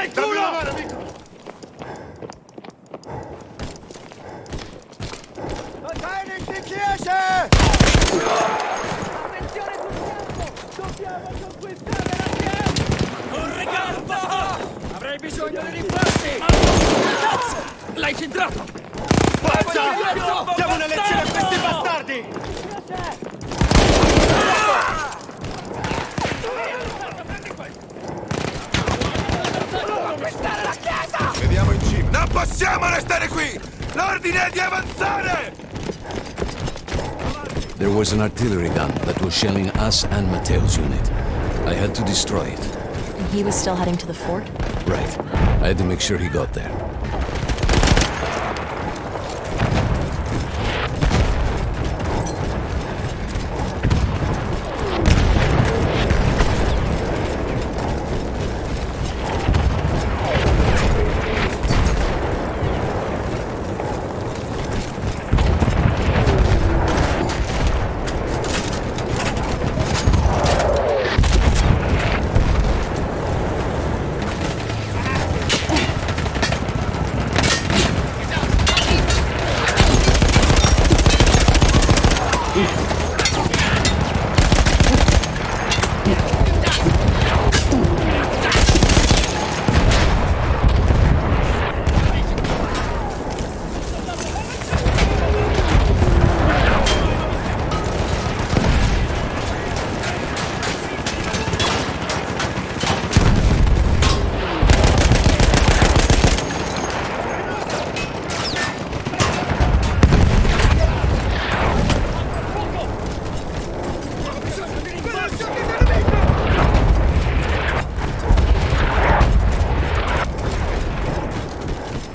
il culo! Verteidigt die Kirche! Attenzione sul fianco! Dobbiamo conquistare la chiesa! Un ricordo! Avrei bisogno di rinforzi! Cazzo! L'hai centrato! Forza! Diamo una lezione a questi bastardi! Conquistare la chiesa! Vediamo in cima. Non possiamo restare qui! L'ordine è di avanzare! There was an artillery gun that was shelling us and Matteo's unit. I had to destroy it. He was still heading to the fort? Right. I had to make sure he got there.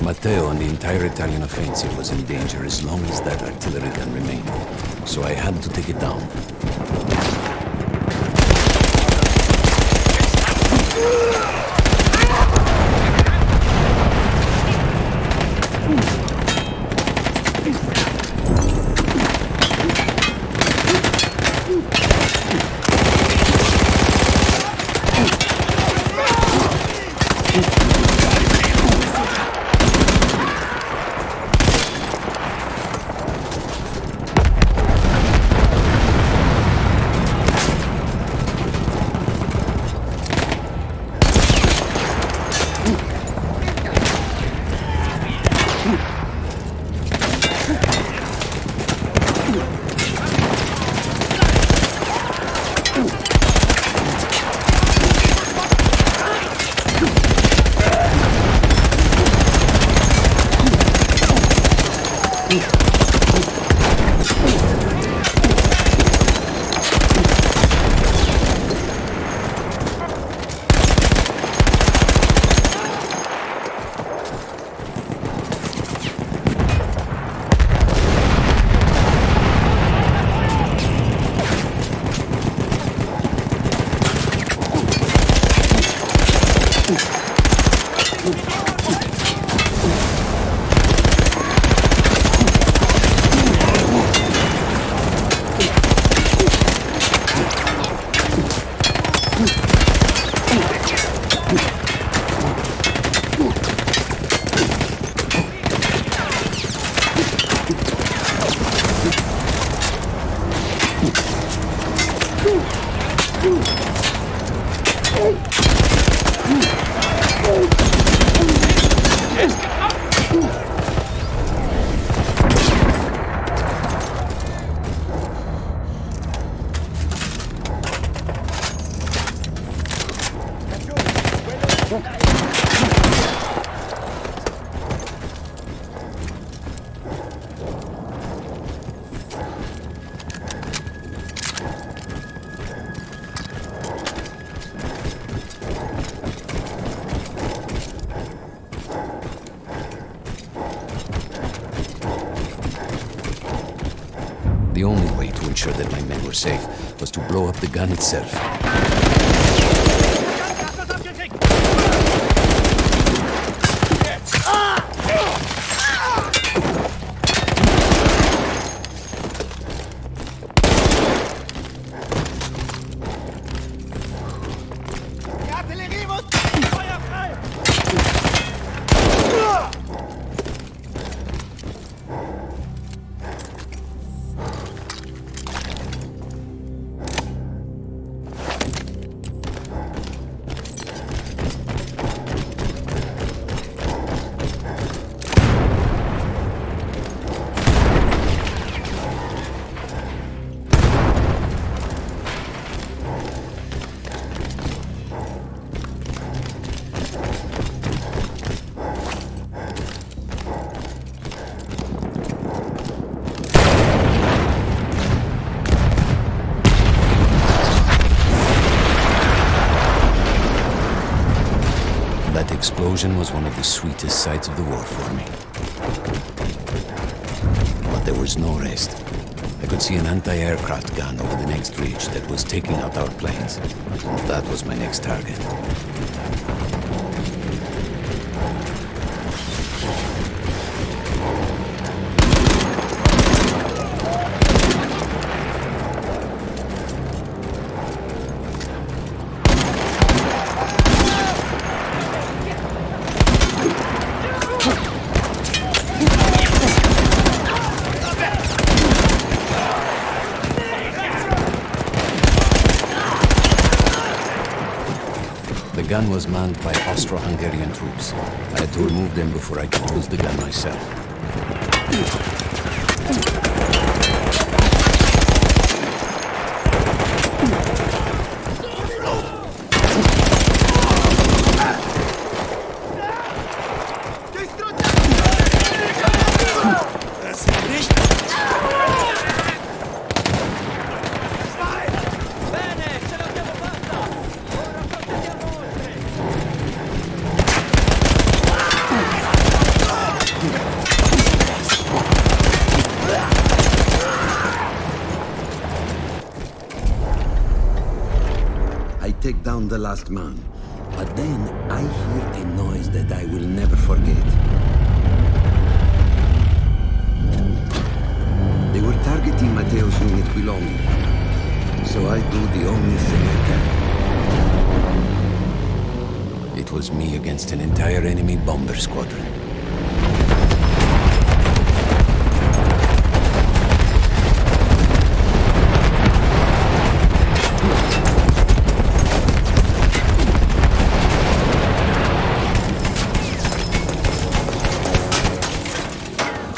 Matteo and the entire Italian offensive was in danger as long as that artillery gun remained. So I had to take it down. The only way to ensure that my men were safe was to blow up the gun itself. Die Artillerie muss... Feuer frei! explosion was one of the sweetest sights of the war for me. But there was no rest. I could see an anti-aircraft gun over the next ridge that was taking out our planes. That was my next target. The gun was manned by Austro-Hungarian troops. I had to remove them before I could use the gun myself. Bene, ce l'abbiamo fatta! Ora procediamo oltre! I take down the last man, but then I hear a noise that I will never forget. They were targeting Matteo's unit belonging, so I do the only thing I can. It was me against an entire enemy bomber squadron.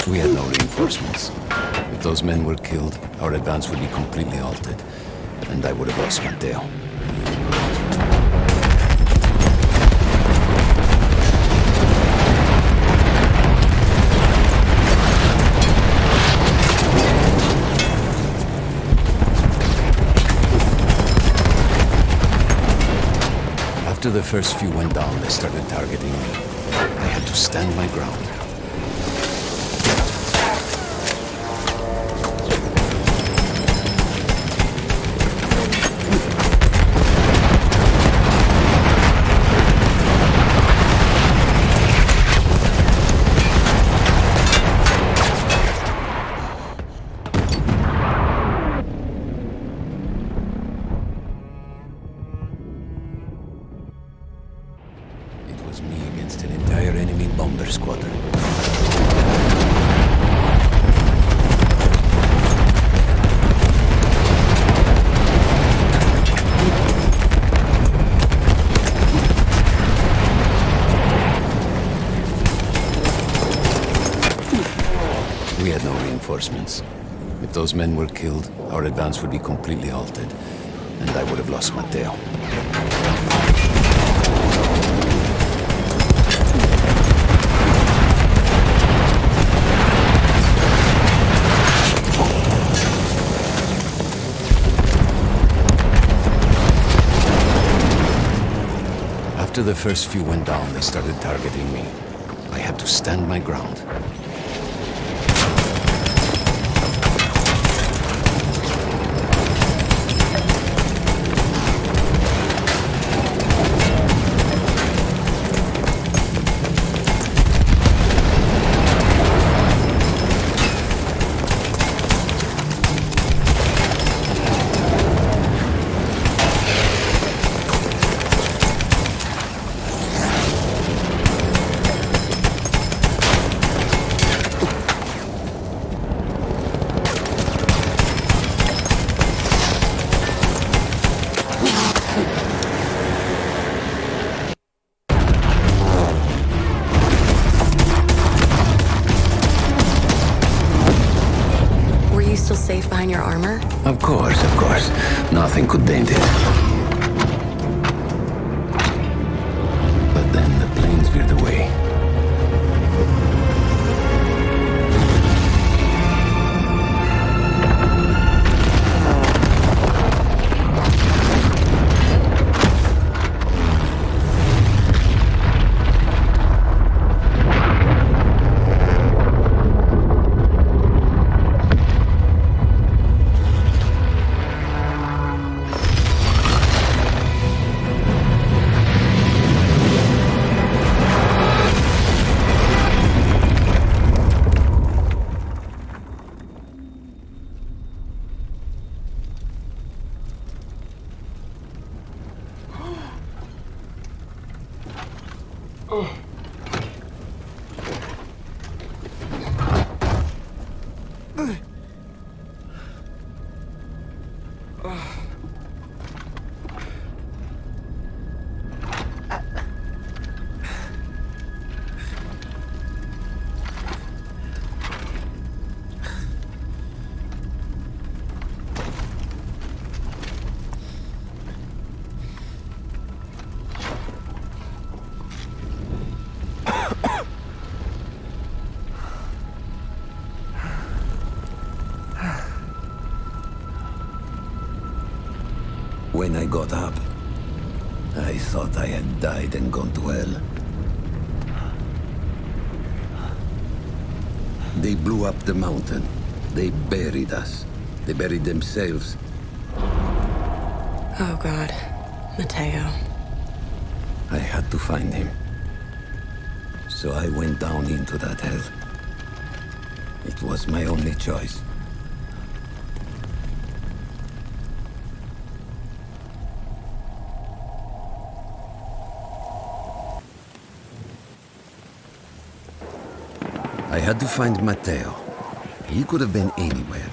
We had no reinforcements. If those men were killed, our advance would be completely halted, and I would have lost Matteo. After the first few went down, they started targeting me. I had to stand my ground. It was me against an entire enemy bomber squadron. We had no reinforcements. If those men were killed, our advance would be completely halted, and I would have lost Matteo. After the first few went down, they started targeting me. I had to stand my ground. Still safe behind your armor? Of course, of course. Nothing could dent it. But then the planes veered away. When I got up, I thought I had died and gone to hell. They blew up the mountain. They buried us. They buried themselves. Oh, God. Mateo. I had to find him. So I went down into that hell. It was my only choice. I had to find Mateo. He could have been anywhere.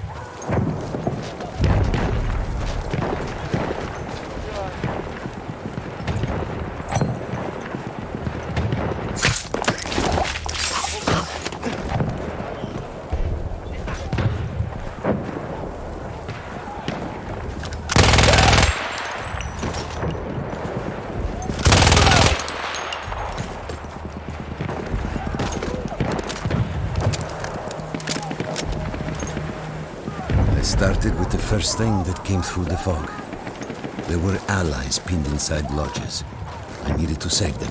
I started with the first thing that came through the fog. There were allies pinned inside lodges. I needed to save them.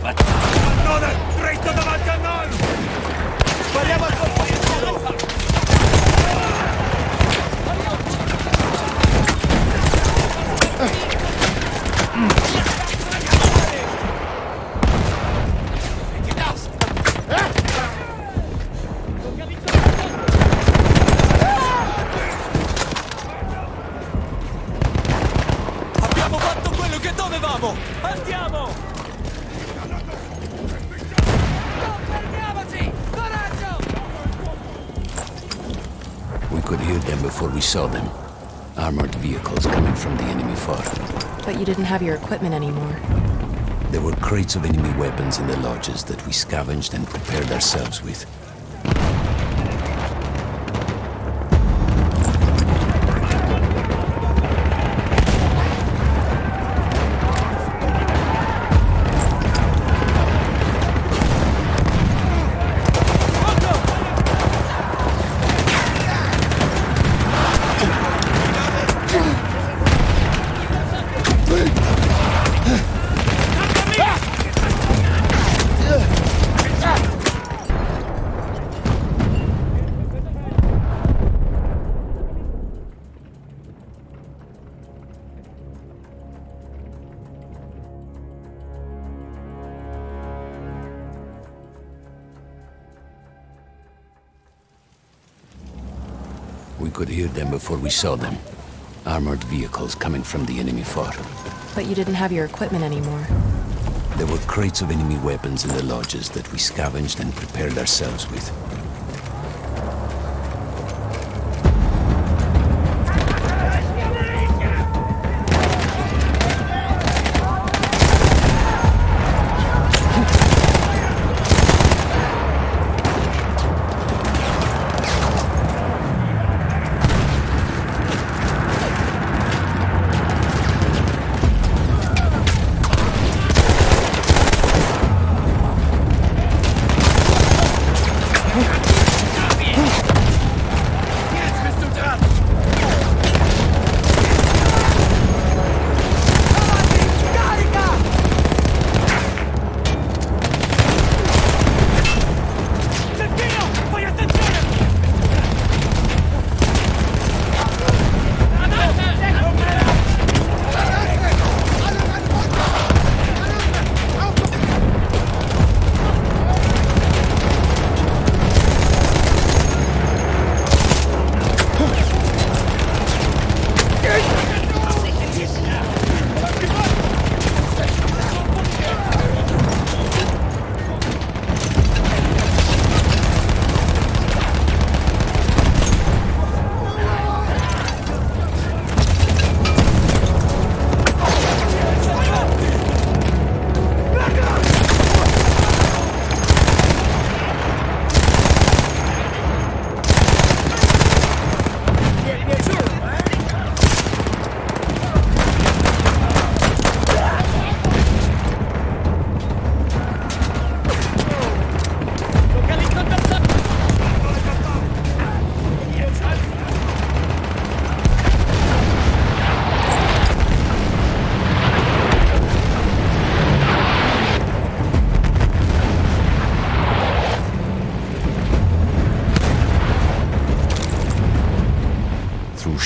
Cannone! Dritto davanti a noi! Spariamo al colpo di tiro! Abbiamo fatto quello che dovevamo! Andiamo! Fermiamoci! Coraggio! We could hear them before we saw them. Armored vehicles coming from the enemy far. But you didn't have your equipment anymore. There were crates of enemy weapons in the lodges that we scavenged and prepared ourselves with. We could hear them before we saw them. Armored vehicles coming from the enemy far. But you didn't have your equipment anymore. There were crates of enemy weapons in the lodges that we scavenged and prepared ourselves with.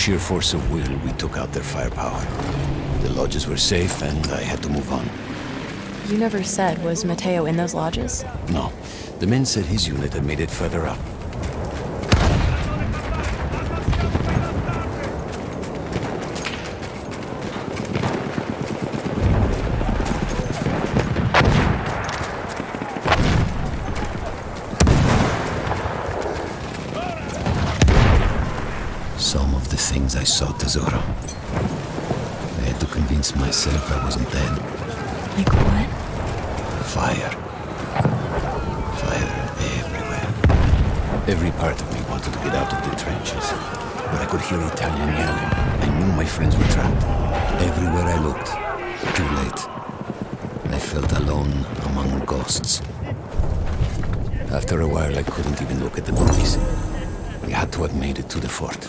sheer force of will, we took out their firepower. The lodges were safe, and I had to move on. You never said, was Mateo in those lodges? No. The men said his unit had made it further up. Some of the things I saw, Tesoro. I had to convince myself I wasn't dead. Like what? Fire. Fire everywhere. Every part of me wanted to get out of the trenches. But I could hear Italian yelling. I knew my friends were trapped. Everywhere I looked. Too late. I felt alone among ghosts. After a while, I couldn't even look at the movies. We had to have made it to the fort.